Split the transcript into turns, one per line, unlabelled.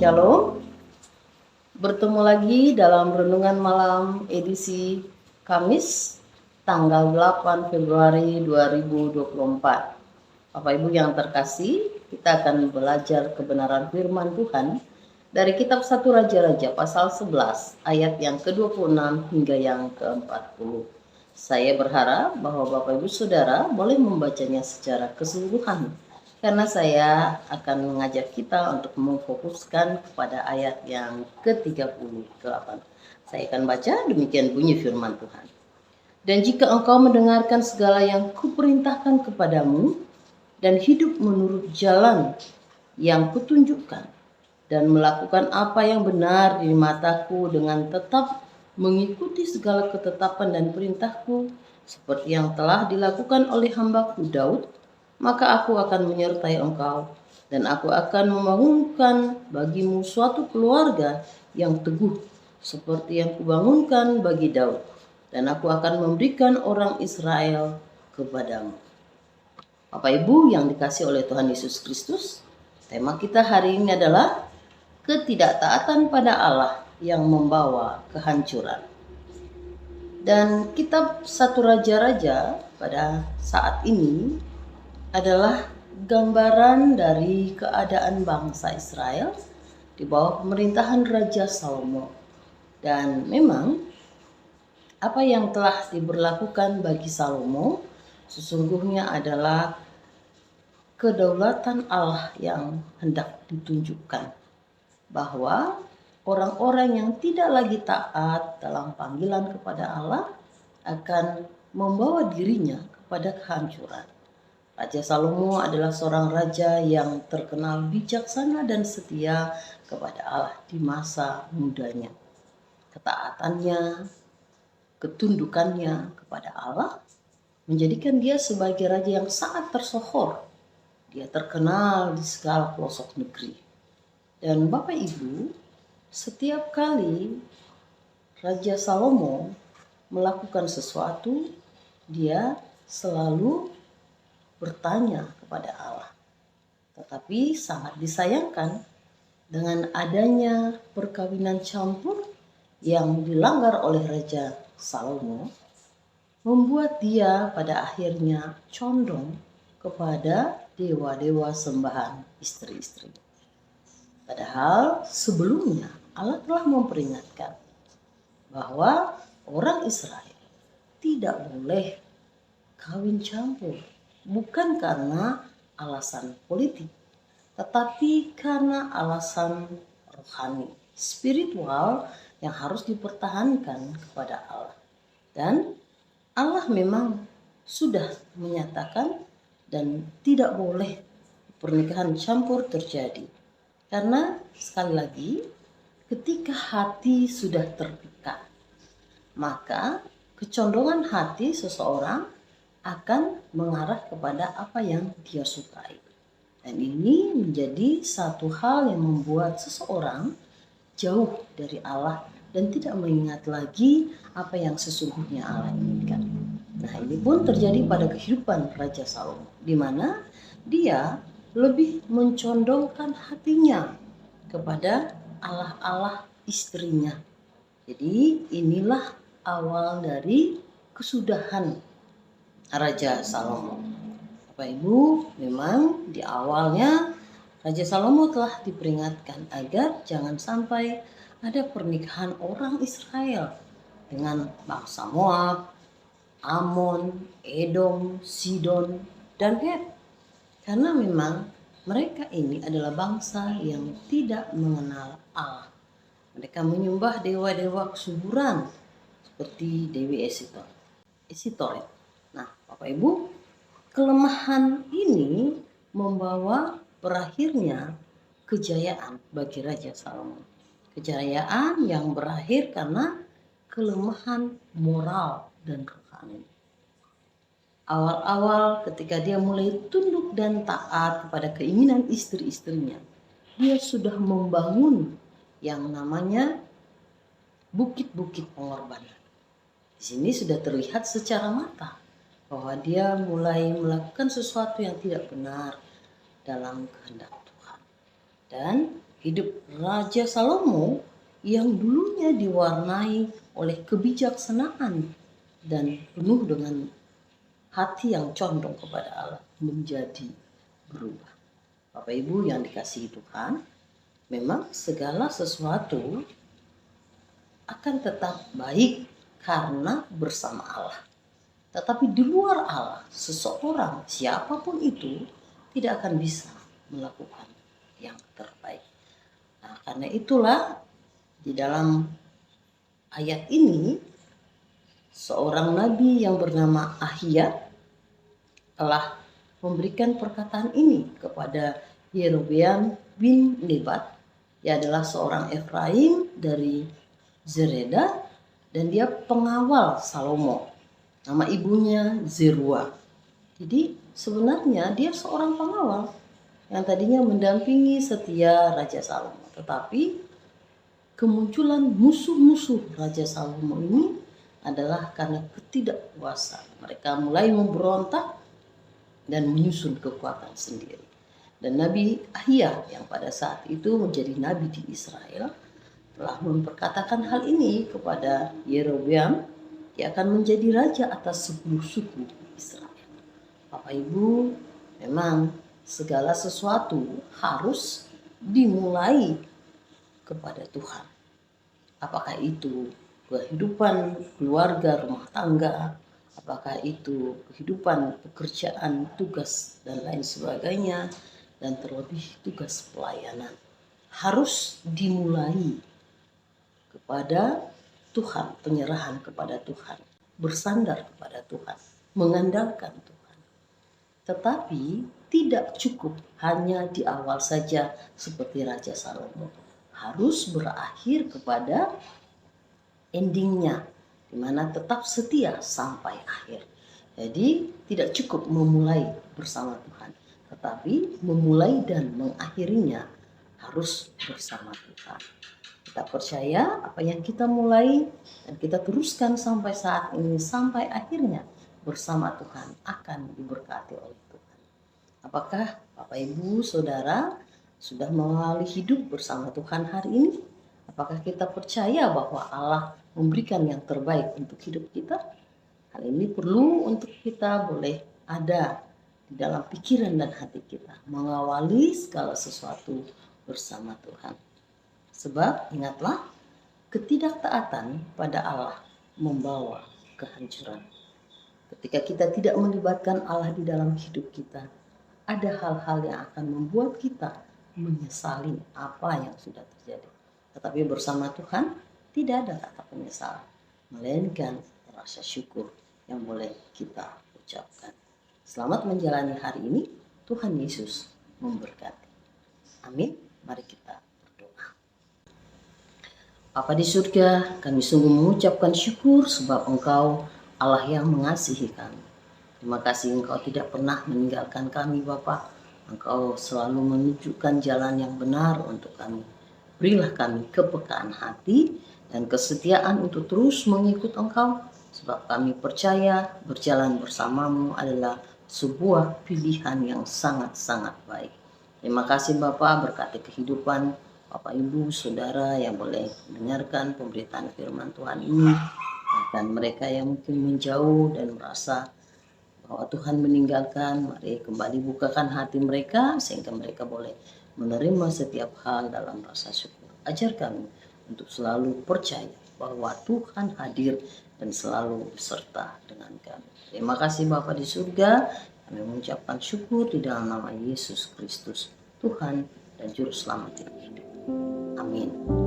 Shalom, bertemu lagi dalam Renungan Malam edisi Kamis tanggal 8 Februari 2024. Bapak Ibu yang terkasih, kita akan belajar kebenaran firman Tuhan dari kitab 1 Raja-Raja pasal 11 ayat yang ke-26 hingga yang ke-40. Saya berharap bahwa Bapak Ibu Saudara boleh membacanya secara keseluruhan, karena saya akan mengajak kita untuk memfokuskan kepada ayat yang ke-38. Saya akan baca, demikian bunyi firman Tuhan. Dan jika engkau mendengarkan segala yang kuperintahkan kepadamu, dan hidup menurut jalan yang kutunjukkan, dan melakukan apa yang benar di mataku dengan tetap mengikuti segala ketetapan dan perintahku, seperti yang telah dilakukan oleh hambaku Daud, maka aku akan menyertai engkau, dan aku akan membangunkan bagimu suatu keluarga yang teguh, seperti yang kubangunkan bagi Daud, dan aku akan memberikan orang Israel kepadamu. Bapak Ibu yang dikasihi oleh Tuhan Yesus Kristus, tema kita hari ini adalah ketidaktaatan pada Allah yang membawa kehancuran. Dan kitab 1 Raja-Raja pada saat ini adalah gambaran dari keadaan bangsa Israel di bawah pemerintahan Raja Salomo. Dan memang apa yang telah diberlakukan bagi Salomo sesungguhnya adalah kedaulatan Allah yang hendak ditunjukkan, bahwa orang-orang yang tidak lagi taat dalam panggilan kepada Allah akan membawa dirinya kepada kehancuran. Raja Salomo adalah seorang raja yang terkenal bijaksana dan setia kepada Allah di masa mudanya. Ketaatannya, ketundukannya kepada Allah menjadikan dia sebagai raja yang sangat tersohor. Dia terkenal di segala pelosok negeri. Dan Bapak Ibu, setiap kali Raja Salomo melakukan sesuatu, dia selalu bertanya kepada Allah. Tetapi sangat disayangkan dengan adanya perkawinan campur yang dilanggar oleh Raja Salomo, membuat dia pada akhirnya condong kepada dewa-dewa sembahan istri-istri. Padahal sebelumnya Allah telah memperingatkan bahwa orang Israel tidak boleh kawin campur, bukan karena alasan politik, tetapi karena alasan rohani, spiritual yang harus dipertahankan kepada Allah. Dan Allah memang sudah menyatakan dan tidak boleh pernikahan campur terjadi. Karena sekali lagi, ketika hati sudah terpikat, maka kecondongan hati seseorang akan mengarah kepada apa yang dia sukai. Dan ini menjadi satu hal yang membuat seseorang jauh dari Allah dan tidak mengingat lagi apa yang sesungguhnya Allah inginkan. Nah, ini pun terjadi pada kehidupan Raja Salomo, di mana dia lebih mencondongkan hatinya kepada Allah-Allah istrinya. Jadi inilah awal dari kesudahan Raja Salomo. Bapak Ibu, memang di awalnya Raja Salomo telah diperingatkan agar jangan sampai ada pernikahan orang Israel dengan bangsa Moab, Amon, Edom, Sidon, dan Het. Karena memang mereka ini adalah bangsa yang tidak mengenal Allah. Mereka menyembah dewa-dewa kesuburan seperti Dewi Esitoret. Nah, Bapak Ibu, kelemahan ini membawa berakhirnya kejayaan bagi Raja Salomo. Kejayaan yang berakhir karena kelemahan moral dan rohani. Awal-awal ketika dia mulai tunduk dan taat kepada keinginan istri-istrinya, dia sudah membangun yang namanya bukit-bukit pengorbanan. Di sini sudah terlihat secara mata bahwa dia mulai melakukan sesuatu yang tidak benar dalam kehendak Tuhan. Dan hidup Raja Salomo yang dulunya diwarnai oleh kebijaksanaan dan penuh dengan hati yang condong kepada Allah menjadi berubah. Bapak Ibu yang dikasihi Tuhan, memang segala sesuatu akan tetap baik karena bersama Allah. Tetapi di luar Allah, seseorang siapapun itu tidak akan bisa melakukan yang terbaik. Nah, karena itulah di dalam ayat ini seorang nabi yang bernama Ahia telah memberikan perkataan ini kepada Yerobeam bin Nebat. Dia adalah seorang Efraim dari Zereda dan dia pengawal Salomo. Nama ibunya Zerua. Jadi sebenarnya dia seorang pengawal yang tadinya mendampingi setia Raja Salomo. Tetapi kemunculan musuh-musuh Raja Salomo ini adalah karena ketidakpuasan. Mereka mulai memberontak dan menyusun kekuatan sendiri. Dan Nabi Ahia yang pada saat itu menjadi nabi di Israel telah memperkatakan hal ini kepada Yerobeam. Dia akan menjadi raja atas 10 suku Israel. Bapak Ibu, memang segala sesuatu harus dimulai kepada Tuhan. Apakah itu kehidupan keluarga, rumah tangga, apakah itu kehidupan pekerjaan, tugas, dan lain sebagainya, dan terlebih tugas pelayanan. Harus dimulai kepada Tuhan, penyerahan kepada Tuhan, bersandar kepada Tuhan, mengandalkan Tuhan. Tetapi tidak cukup hanya di awal saja seperti Raja Salomo. Harus berakhir kepada endingnya, di mana tetap setia sampai akhir. Jadi tidak cukup memulai bersama Tuhan, tetapi memulai dan mengakhirinya harus bersama Tuhan. Kita percaya apa yang kita mulai dan kita teruskan sampai saat ini, sampai akhirnya bersama Tuhan akan diberkati oleh Tuhan. Apakah Bapak Ibu Saudara sudah mengalami hidup bersama Tuhan hari ini? Apakah kita percaya bahwa Allah memberikan yang terbaik untuk hidup kita? Hal ini perlu untuk kita boleh ada di dalam pikiran dan hati kita, mengawali segala sesuatu bersama Tuhan. Sebab ingatlah, ketidaktaatan pada Allah membawa kehancuran. Ketika kita tidak melibatkan Allah di dalam hidup kita, ada hal-hal yang akan membuat kita menyesali apa yang sudah terjadi. Tetapi bersama Tuhan tidak ada kata penyesalan, melainkan rasa syukur yang boleh kita ucapkan. Selamat menjalani hari ini. Tuhan Yesus memberkati. Amin. Mari kita berdoa. Bapa di surga, kami sungguh mengucapkan syukur sebab Engkau Allah yang mengasihi kami. Terima kasih Engkau tidak pernah meninggalkan kami Bapa. Engkau selalu menunjukkan jalan yang benar untuk kami. Berilah kami kepekaan hati dan kesetiaan untuk terus mengikut Engkau. Sebab kami percaya berjalan bersamamu adalah sebuah pilihan yang sangat-sangat baik. Terima kasih Bapa, berkati kehidupan Bapak Ibu Saudara yang boleh mendengarkan pemberitaan firman Tuhan ini, dan mereka yang mungkin menjauh dan merasa bahwa Tuhan meninggalkan, mari kembali bukakan hati mereka sehingga mereka boleh menerima setiap hal dalam rasa syukur. Ajar kami untuk selalu percaya bahwa Tuhan hadir dan selalu beserta dengan kami. Terima kasih Bapa di surga, kami mengucapkan syukur di dalam nama Yesus Kristus, Tuhan dan Juru Selamat hidup. Amin.